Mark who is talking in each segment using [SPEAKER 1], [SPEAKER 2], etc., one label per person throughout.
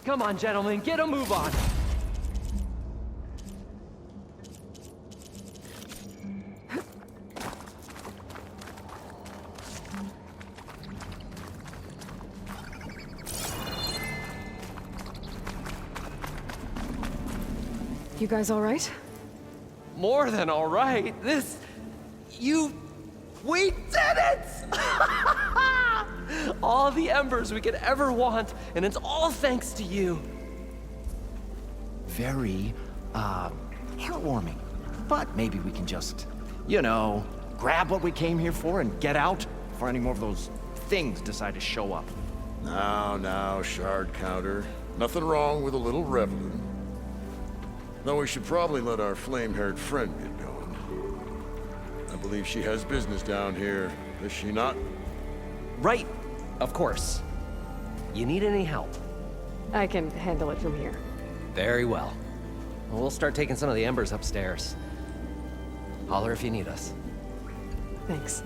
[SPEAKER 1] Come on, gentlemen, get a move on.
[SPEAKER 2] You guys all right?
[SPEAKER 1] More than all right. We did it! All the embers we could ever want, and it's all thanks to you.
[SPEAKER 3] Very, heartwarming. But maybe we can just, grab what we came here for and get out before any more of those things decide to show up.
[SPEAKER 4] Now, shard counter. Nothing wrong with a little reveling. Though we should probably let our flame-haired friend get going. I believe she has business down here, does she not?
[SPEAKER 1] Right, of course. You need any help?
[SPEAKER 2] I can handle it from here.
[SPEAKER 1] Very well. We'll start taking some of the embers upstairs. Holler if you need us.
[SPEAKER 2] Thanks.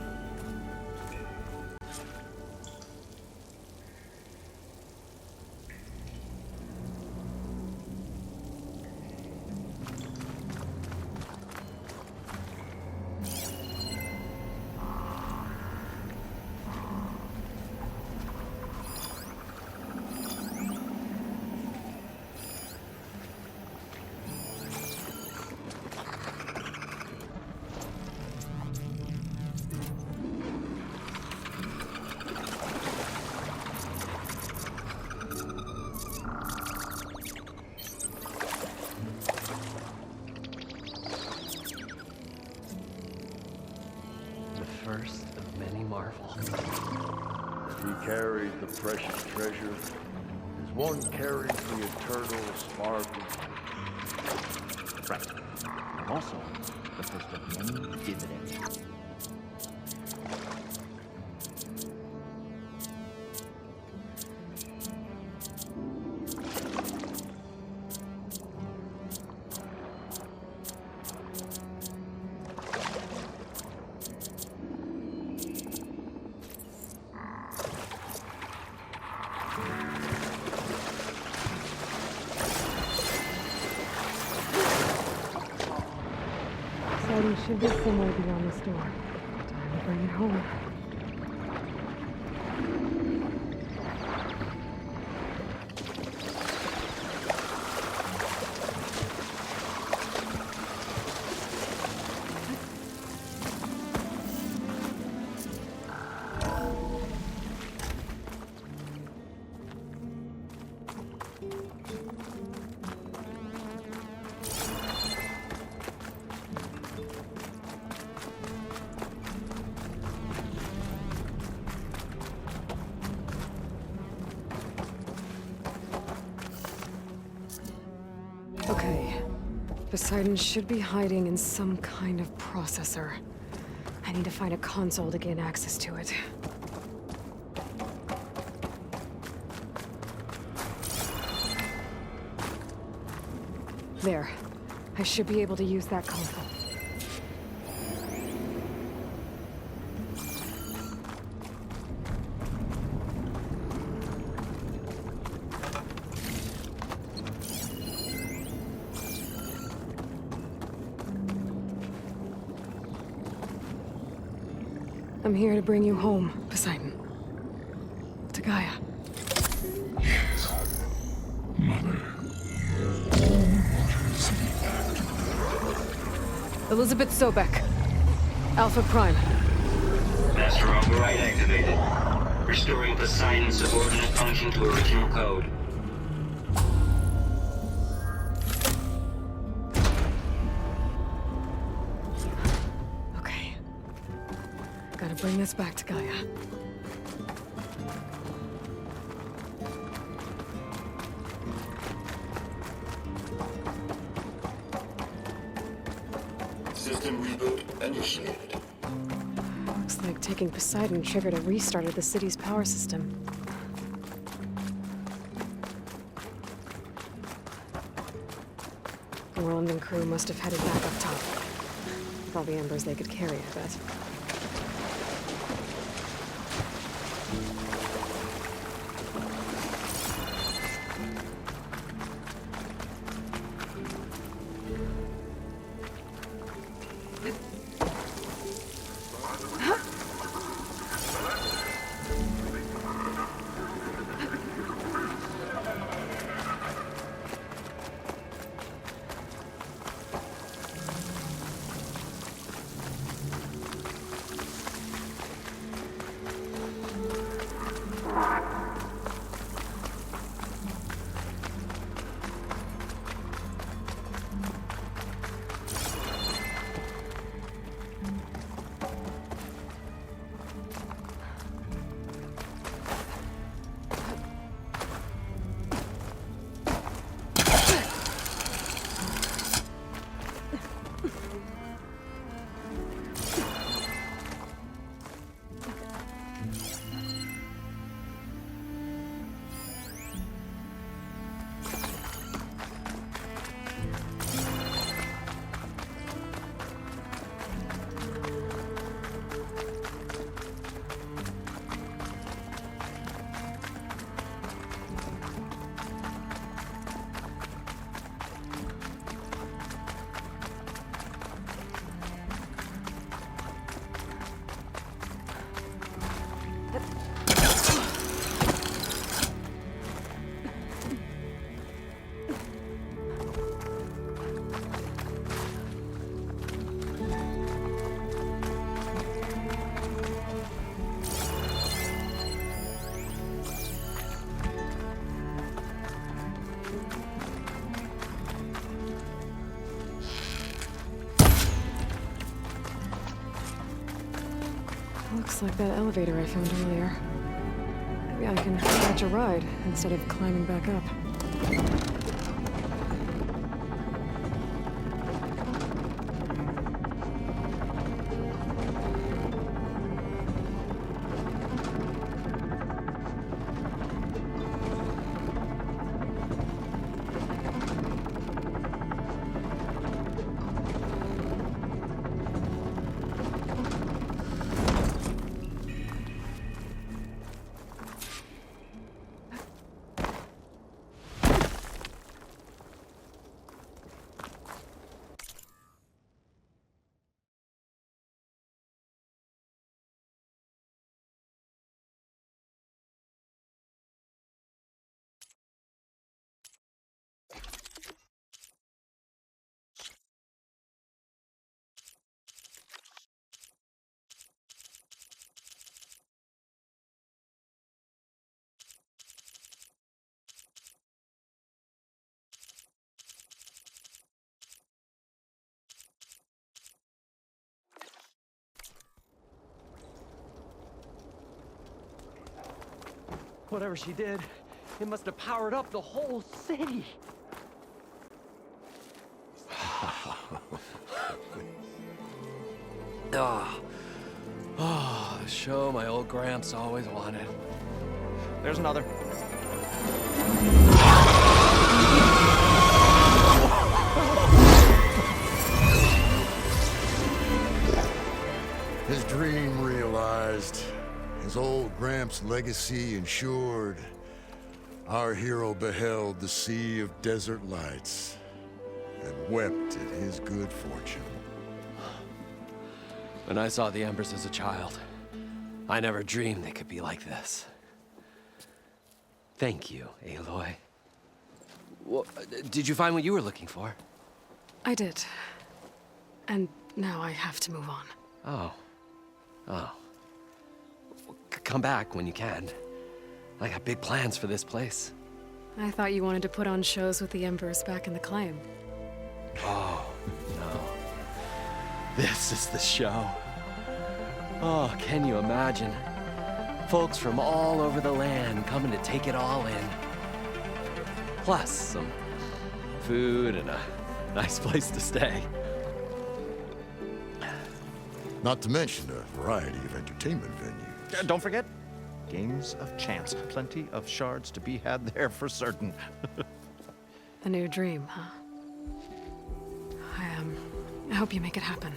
[SPEAKER 1] First of many marvels.
[SPEAKER 4] He carried the precious treasure, as one carries the eternal sparkle.
[SPEAKER 3] Right. And also, the first of many dividends.
[SPEAKER 2] Poseidon should be somewhere beyond this door. Time to bring it home. Okay. Poseidon should be hiding in some kind of processor. I need to find a console to gain access to it. There. I should be able to use that console. I'm here to bring you home, Poseidon. To Gaia.
[SPEAKER 5] Mother.
[SPEAKER 2] Elizabeth Sobek. Alpha Prime.
[SPEAKER 6] Master override activated. Restoring Poseidon's subordinate function to original code.
[SPEAKER 2] Okay. Gotta bring this back to Gaia.
[SPEAKER 5] System reboot initiated.
[SPEAKER 2] Looks like taking Poseidon triggered a restart of the city's power system. Roland and crew must have headed back up top. With all the embers they could carry, I bet. Looks like that elevator I found earlier. Maybe I can catch a ride instead of climbing back up.
[SPEAKER 1] Whatever she did, it must have powered up the whole city. The show my old Gramps always wanted.
[SPEAKER 3] There's another.
[SPEAKER 4] His dream realized, his old Gramps' legacy ensured. Our hero beheld the sea of desert lights and wept at his good fortune.
[SPEAKER 1] When I saw the Embers as a child, I never dreamed they could be like this. Thank you, Aloy. Well, did you find what you were looking for?
[SPEAKER 2] I did. And now I have to move on.
[SPEAKER 1] Oh. Well, come back when you can. I got big plans for this place.
[SPEAKER 2] I thought you wanted to put on shows with the Embers back in the claim.
[SPEAKER 1] Oh, no. This is the show. Oh, can you imagine? Folks from all over the land coming to take it all in. Plus some food and a nice place to stay.
[SPEAKER 4] Not to mention a variety of entertainment venues.
[SPEAKER 3] Don't forget, games of chance. Plenty of shards to be had there for certain.
[SPEAKER 2] A new dream, huh? I hope you make it happen.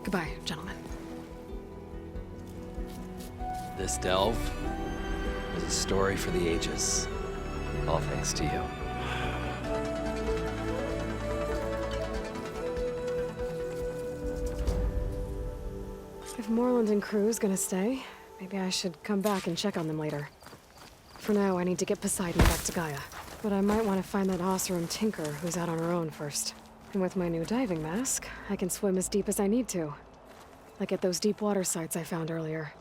[SPEAKER 2] Goodbye, gentlemen.
[SPEAKER 1] This delve is a story for the ages. All thanks to you.
[SPEAKER 2] If Moreland and crew's gonna stay, maybe I should come back and check on them later. For now, I need to get Poseidon back to Gaia. But I might want to find that Oseram Tinker who's out on her own first. And with my new diving mask, I can swim as deep as I need to. Like at those deep water sites I found earlier.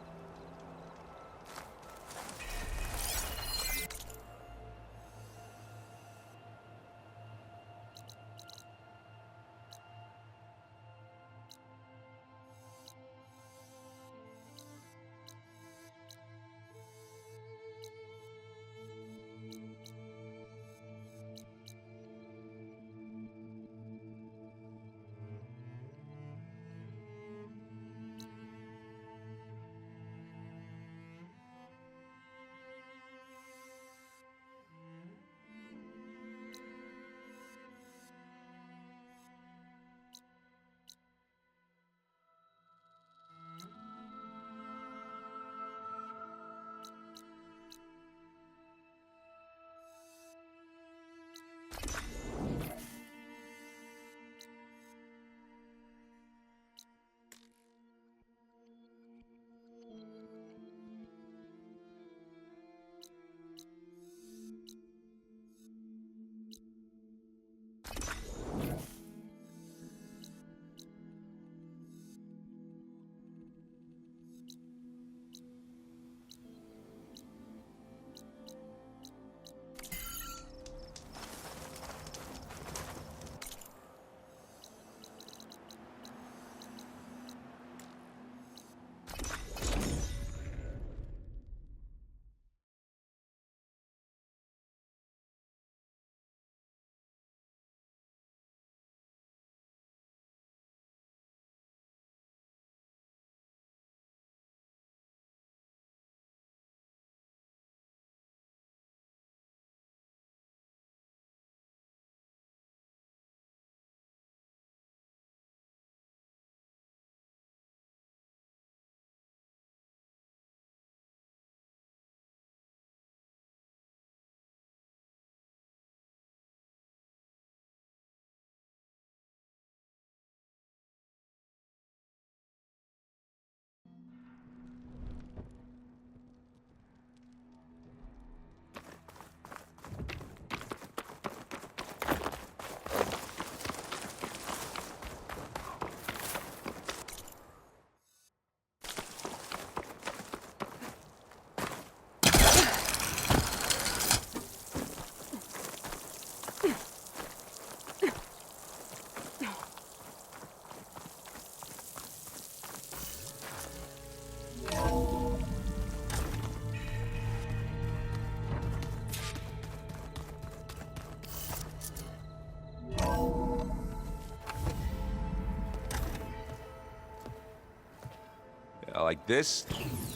[SPEAKER 7] Like this?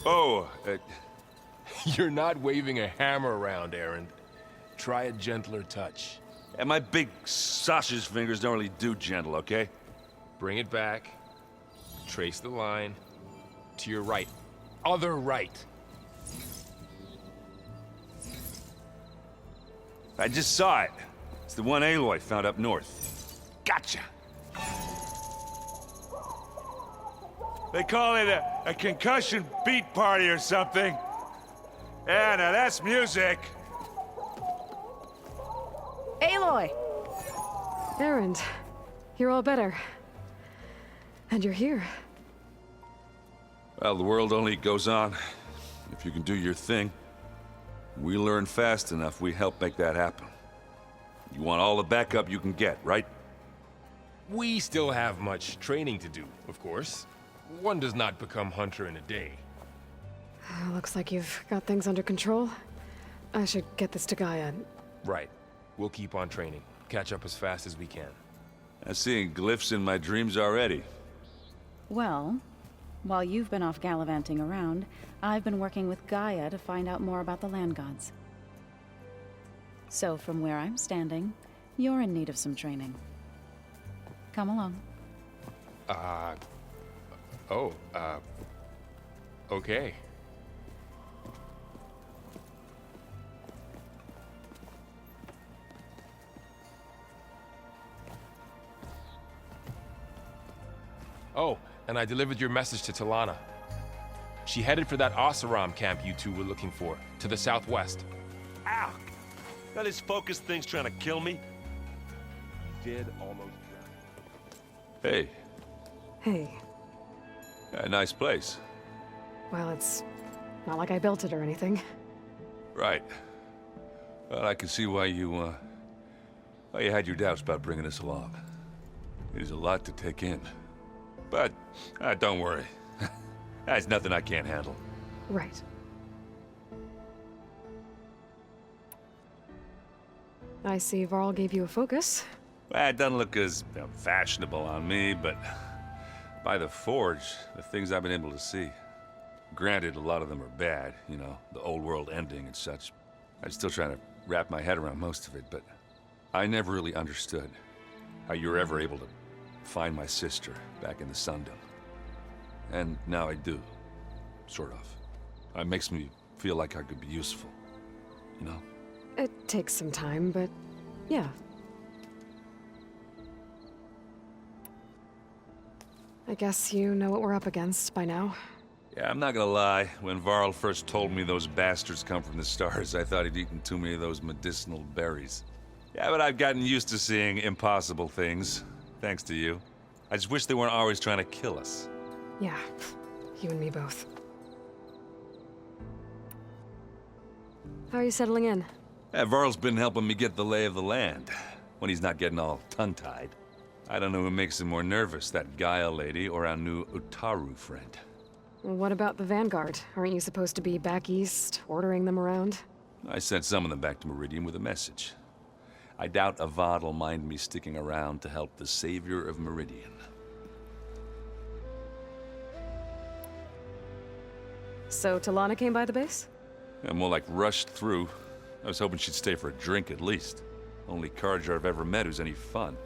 [SPEAKER 7] Oh,
[SPEAKER 8] You're not waving a hammer around, Aaron. Try a gentler touch.
[SPEAKER 7] and my big sausage fingers don't really do gentle, okay?
[SPEAKER 8] Bring it back. Trace the line. To your right. Other right.
[SPEAKER 7] I just saw it. It's the one Aloy found up north. Gotcha! They call it a concussion beat party or something. Yeah, now that's music.
[SPEAKER 2] Aloy! Erend, you're all better. And you're here.
[SPEAKER 7] Well, the world only goes on if you can do your thing. We learn fast enough, we help make that happen. You want all the backup you can get, right?
[SPEAKER 8] We still have much training to do, of course. One does not become hunter in a day.
[SPEAKER 2] Looks like you've got things under control. I should get this to Gaia.
[SPEAKER 8] Right. We'll keep on training. Catch up as fast as we can.
[SPEAKER 7] I'm seeing glyphs in my dreams already.
[SPEAKER 9] Well, while you've been off gallivanting around, I've been working with Gaia to find out more about the land gods. So from where I'm standing, you're in need of some training. Come along.
[SPEAKER 8] Okay. Oh, and I delivered your message to Talana. She headed for that Oseram camp you two were looking for, to the southwest.
[SPEAKER 10] Ow! That his focus thing's trying to kill me?
[SPEAKER 8] Did almost
[SPEAKER 7] Hey,
[SPEAKER 2] Hey,
[SPEAKER 7] a nice place.
[SPEAKER 2] well, it's not like I built it or anything.
[SPEAKER 7] Right. Well, I can see why you had your doubts about bringing us along. It is a lot to take in. But, don't worry. That's nothing I can't handle.
[SPEAKER 2] Right. I see Varl gave you a focus.
[SPEAKER 7] Well, it doesn't look as fashionable on me, but by the Forge, the things I've been able to see. Granted, a lot of them are bad, you know, the old world ending and such. I'm still trying to wrap my head around most of it, but I never really understood how you were ever able to find my sister back in the Sundom. And now I do, sort of. It makes me feel like I could be useful, you know?
[SPEAKER 2] It takes some time, but yeah. I guess you know what we're up against by now.
[SPEAKER 7] Yeah, I'm not gonna lie. When Varl first told me those bastards come from the stars, I thought he'd eaten too many of those medicinal berries. Yeah, but I've gotten used to seeing impossible things, thanks to you. I just wish they weren't always trying to kill us.
[SPEAKER 2] Yeah, you and me both. How are you settling in?
[SPEAKER 7] Yeah, Varl's been helping me get the lay of the land, when he's not getting all tongue-tied. I don't know who makes him more nervous, that Gaia lady or our new Utaru friend.
[SPEAKER 2] What about the Vanguard? Aren't you supposed to be back east, ordering them around?
[SPEAKER 7] I sent some of them back to Meridian with a message. I doubt Avad will mind me sticking around to help the savior of Meridian.
[SPEAKER 2] So Talana came by the base?
[SPEAKER 7] Yeah, more like rushed through. I was hoping she'd stay for a drink at least. Only Carja I've ever met who's any fun.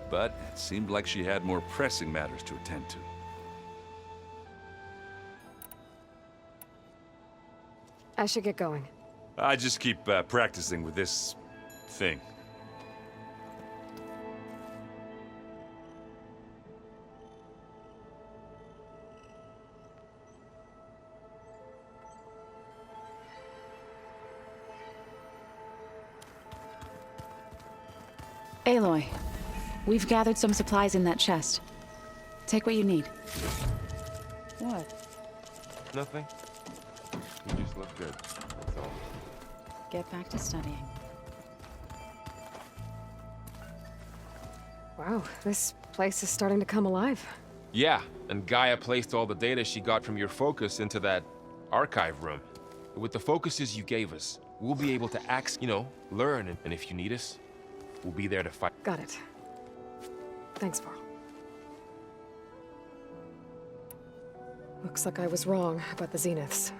[SPEAKER 7] But it seemed like she had more pressing matters to attend to.
[SPEAKER 2] I should get going.
[SPEAKER 7] I just keep practicing with this thing.
[SPEAKER 9] Aloy, we've gathered some supplies in that chest. Take what you need. What?
[SPEAKER 8] Nothing. You just look good. That's all.
[SPEAKER 9] Get back to studying.
[SPEAKER 2] Wow, this place is starting to come alive.
[SPEAKER 8] Yeah, and Gaia placed all the data she got from your focus into that archive room. With the focuses you gave us, we'll be able to learn, and if you need us, we'll be there to fight.
[SPEAKER 2] Got it. Thanks, Varl. Looks like I was wrong about the Zeniths.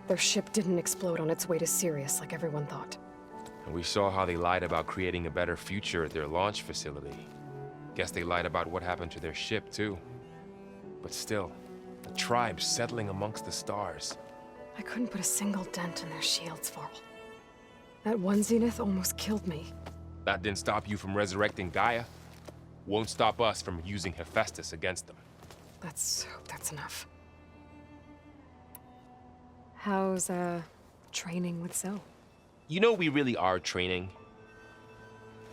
[SPEAKER 2] Their ship didn't explode on its way to Sirius like everyone thought.
[SPEAKER 8] And we saw how they lied about creating a better future at their launch facility. Guess they lied about what happened to their ship, too. But still, the tribe settling amongst the stars.
[SPEAKER 2] I couldn't put a single dent in their shields, Varl. That one Zenith almost killed me.
[SPEAKER 8] That didn't stop you from resurrecting Gaia. Won't stop us from using Hephaestus against them.
[SPEAKER 2] Let's hope that's enough. How's, training with Zoe?
[SPEAKER 8] You know we really are training.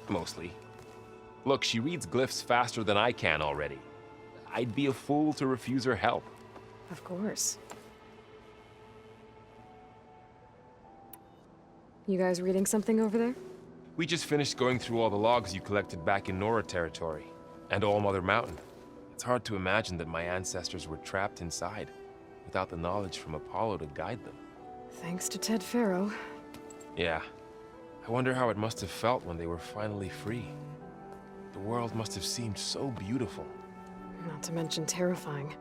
[SPEAKER 8] Mostly. Look, she reads glyphs faster than I can already. I'd be a fool to refuse her help.
[SPEAKER 2] Of course. You guys reading something over there?
[SPEAKER 8] We just finished going through all the logs you collected back in Nora territory, and All Mother Mountain. It's hard to imagine that my ancestors were trapped inside, without the knowledge from Apollo to guide them.
[SPEAKER 2] Thanks to Ted Faro.
[SPEAKER 8] Yeah. I wonder how it must have felt when they were finally free. The world must have seemed so beautiful.
[SPEAKER 2] Not to mention terrifying.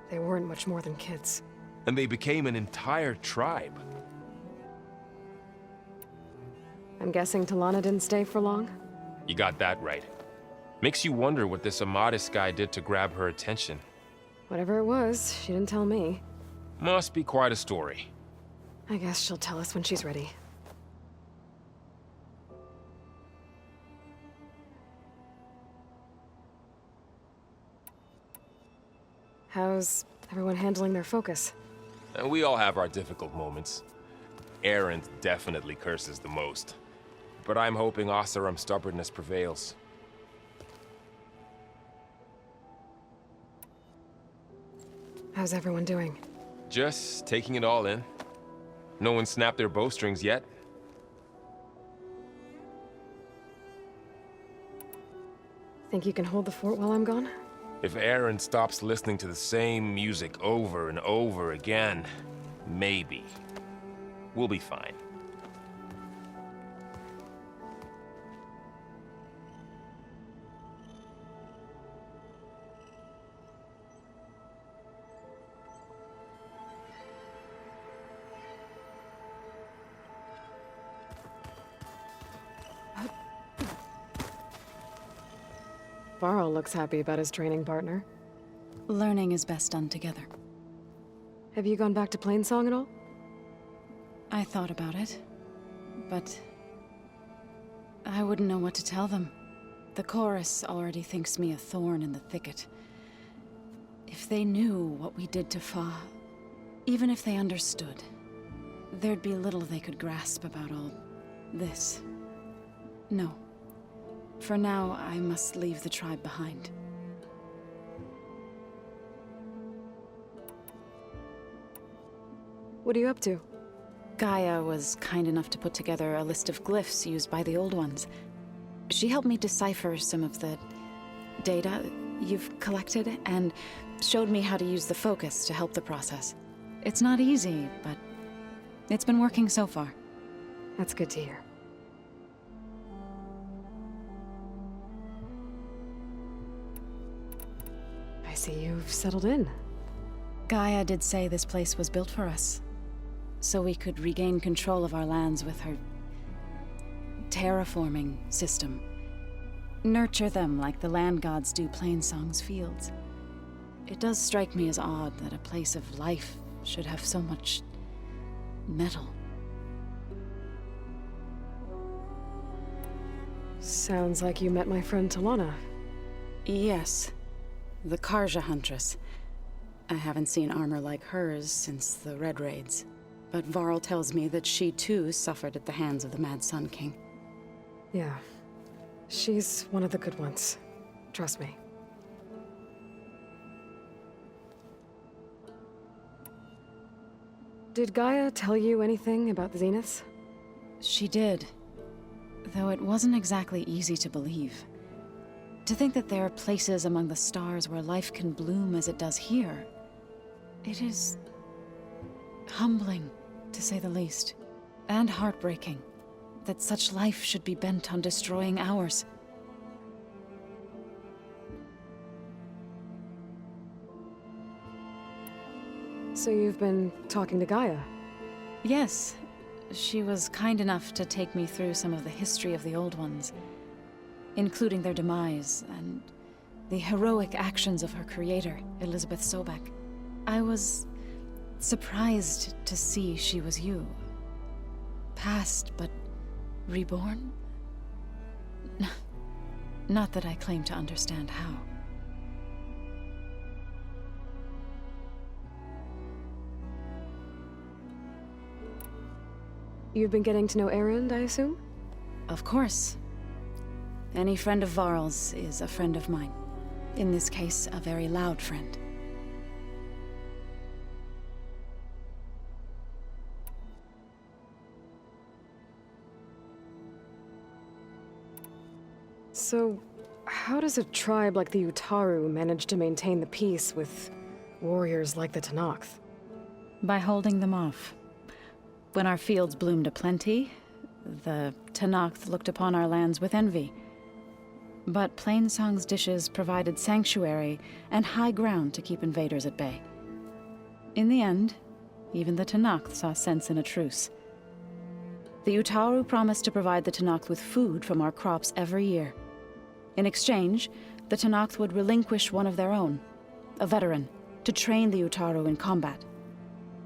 [SPEAKER 2] They weren't much more than kids.
[SPEAKER 8] And they became an entire tribe.
[SPEAKER 2] I'm guessing Talana didn't stay for long?
[SPEAKER 8] You got that right. Makes you wonder what this Amadis guy did to grab her attention.
[SPEAKER 2] Whatever it was, she didn't tell me.
[SPEAKER 8] Must be quite a story.
[SPEAKER 2] I guess she'll tell us when she's ready. How's everyone handling their focus?
[SPEAKER 8] And we all have our difficult moments. Erend definitely curses the most. But I'm hoping Oseram's stubbornness prevails.
[SPEAKER 2] How's everyone doing?
[SPEAKER 8] Just taking it all in. No one snapped their bowstrings yet.
[SPEAKER 2] Think you can hold the fort while I'm gone?
[SPEAKER 8] If Erend stops listening to the same music over and over again, maybe. We'll be fine.
[SPEAKER 2] Varl looks happy about his training partner.
[SPEAKER 9] Learning is best done together.
[SPEAKER 2] Have you gone back to Plainsong at all?
[SPEAKER 9] I thought about it, but I wouldn't know what to tell them. The chorus already thinks me a thorn in the thicket. If they knew what we did to Fa, even if they understood, there'd be little they could grasp about all this. No. For now, I must leave the tribe behind.
[SPEAKER 2] What are you up to?
[SPEAKER 9] Gaia was kind enough to put together a list of glyphs used by the Old Ones. She helped me decipher some of the data you've collected, and showed me how to use the focus to help the process. It's not easy, but it's been working so far.
[SPEAKER 2] That's good to hear. I see you've settled in.
[SPEAKER 9] Gaia did say this place was built for us, so we could regain control of our lands with her terraforming system. Nurture them like the land gods do Plainsong's fields. It does strike me as odd that a place of life should have so much metal.
[SPEAKER 2] Sounds like you met my friend Talana.
[SPEAKER 9] Yes, the Karja Huntress. I haven't seen armor like hers since the Red Raids, but Varl tells me that she too suffered at the hands of the Mad Sun King.
[SPEAKER 2] Yeah. She's one of the good ones. Trust me. Did Gaia tell you anything about the Zeniths?
[SPEAKER 9] She did, though it wasn't exactly easy to believe. To think that there are places among the stars where life can bloom as it does here, it is humbling, to say the least, and heartbreaking that such life should be bent on destroying ours.
[SPEAKER 2] So you've been talking to Gaia?
[SPEAKER 9] Yes, she was kind enough to take me through some of the history of the Old Ones, including their demise and the heroic actions of her creator, Elizabeth Sobek. I was surprised to see she was you. Past, but reborn? Not that I claim to understand how.
[SPEAKER 2] You've been getting to know Erend, I assume?
[SPEAKER 9] Of course. Any friend of Varl's is a friend of mine. In this case, a very loud friend.
[SPEAKER 2] So, how does a tribe like the Utaru manage to maintain the peace with warriors like the Tenakth?
[SPEAKER 9] By holding them off. When our fields bloomed aplenty, the Tenakth looked upon our lands with envy. But Plainsong's dishes provided sanctuary and high ground to keep invaders at bay. In the end, even the Tenakth saw sense in a truce. The Utaru promised to provide the Tenakth with food from our crops every year. In exchange, the Tenakth would relinquish one of their own, a veteran, to train the Utaru in combat.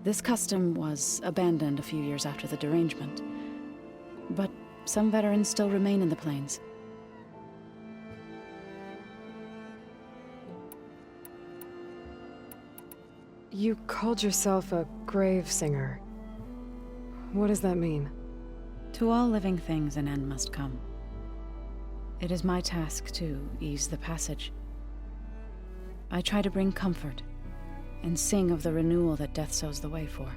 [SPEAKER 9] This custom was abandoned a few years after the derangement. But some veterans still remain in the plains.
[SPEAKER 2] You called yourself a grave singer. What does that mean?
[SPEAKER 9] To all living things an end must come. It is my task to ease the passage. I try to bring comfort, and sing of the renewal that death sows the way for.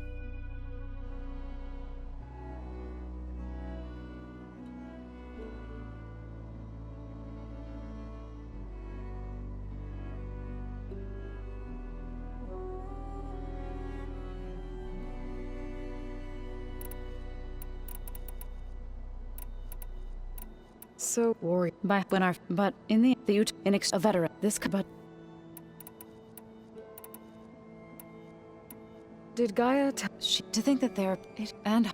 [SPEAKER 2] So, warrior.
[SPEAKER 9] But in the a veteran, but
[SPEAKER 2] Did Gaia
[SPEAKER 9] to think that and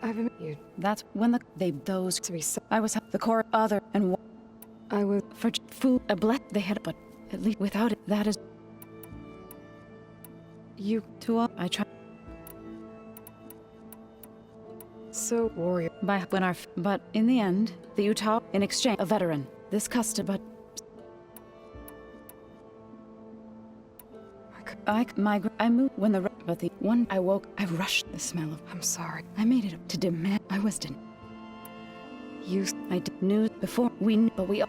[SPEAKER 2] I've been you
[SPEAKER 9] that's when those
[SPEAKER 2] to be so
[SPEAKER 9] I was the core other and
[SPEAKER 2] I was
[SPEAKER 9] for food a they had, but at least without it, that is
[SPEAKER 2] you
[SPEAKER 9] to all I try.
[SPEAKER 2] So, warrior.
[SPEAKER 9] But in the end, the Utah in exchange a veteran. This custom, but I moved when but the one I woke, I rushed the smell of.
[SPEAKER 2] I'm sorry.
[SPEAKER 9] I made it to demand. I was done. I knew before we knew, but we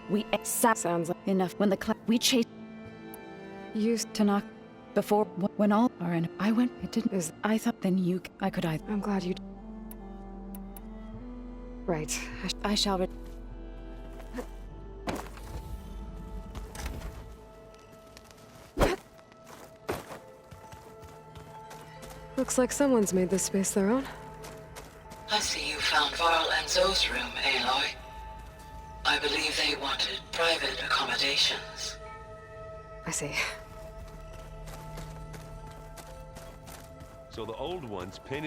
[SPEAKER 2] Sounds like
[SPEAKER 9] enough when we chased.
[SPEAKER 2] Used
[SPEAKER 9] to knock before when all are in. I went. It didn't. I thought then I could.
[SPEAKER 2] I'm glad you. Right.
[SPEAKER 9] I shall.
[SPEAKER 2] Looks like someone's made this space their own.
[SPEAKER 11] I see you found Varl and Zoe's room, Aloy. I believe they wanted private accommodations.
[SPEAKER 2] I see.
[SPEAKER 10] So the old ones painted